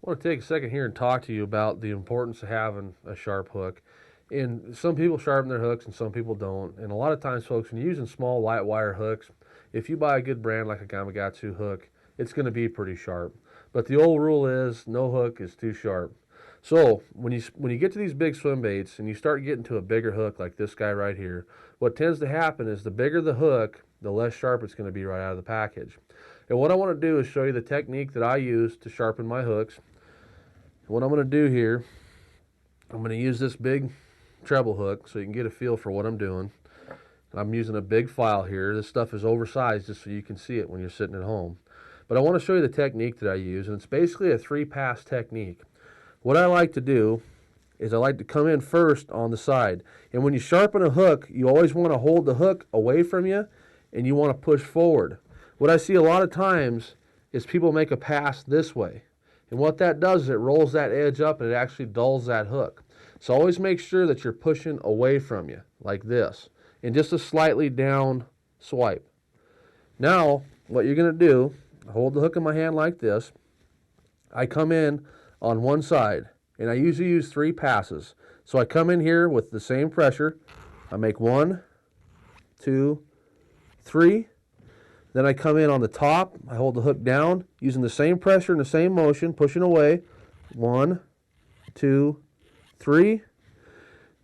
I want to take a second here and talk to you about the importance of having a sharp hook. And some people sharpen their hooks and some people don't. And a lot of times, folks, when you're using small light wire hooks, if you buy a good brand like a Gamakatsu hook, it's going to be pretty sharp. But the old rule is no hook is too sharp. So when you get to these big swim baits and you start getting to a bigger hook like this guy right here, what tends to happen is the bigger the hook, the less sharp it's going to be right out of the package. And what I want to do is show you the technique that I use to sharpen my hooks. What I'm going to do here, I'm going to use this big treble hook so you can get a feel for what I'm doing. I'm using a big file here. This stuff is oversized just so you can see it when you're sitting at home. But I want to show you the technique that I use, and it's basically a 3-pass technique. What I like to do is I like to come in first on the side. And when you sharpen a hook, you always want to hold the hook away from you, and you want to push forward. What I see a lot of times is people make a pass this way. And what that does is it rolls that edge up and it actually dulls that hook. So always make sure that you're pushing away from you, like this, and just a slightly down swipe. Now, what you're going to do, hold the hook in my hand like this. I come in on one side, and I usually use 3 passes. So I come in here with the same pressure. I make 1, 2, 3. Then I come in on the top. I hold the hook down, using the same pressure and the same motion, pushing away. 1, 2, 3.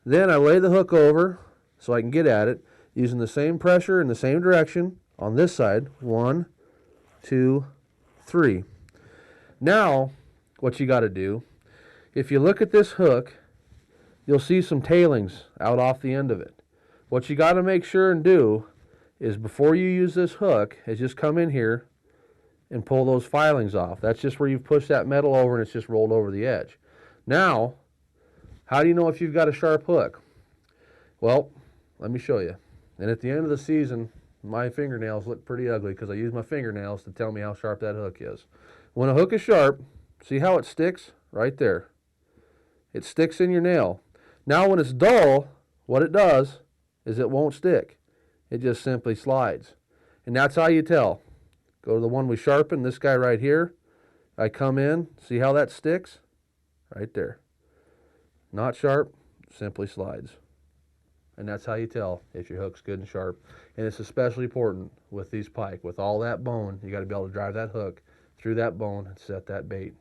Then I lay the hook over so I can get at it, using the same pressure in the same direction on this side. 1, 2, 3. Now, what you got to do, if you look at this hook, you'll see some tailings out off the end of it. What you got to make sure and do is before you use this hook, is just come in here and pull those filings off. That's just where you've pushed that metal over and it's just rolled over the edge. Now, how do you know if you've got a sharp hook? Well, let me show you. And at the end of the season, my fingernails look pretty ugly because I use my fingernails to tell me how sharp that hook is. When a hook is sharp, see how it sticks? Right there. It sticks in your nail. Now when it's dull, what it does is it won't stick. It just simply slides. And that's how you tell. Go to the one we sharpened, this guy right here. I come in, see how that sticks? Right there. Not sharp, simply slides. And that's how you tell if your hook's good and sharp. And it's especially important with these pike. With all that bone, you got to be able to drive that hook through that bone and set that bait.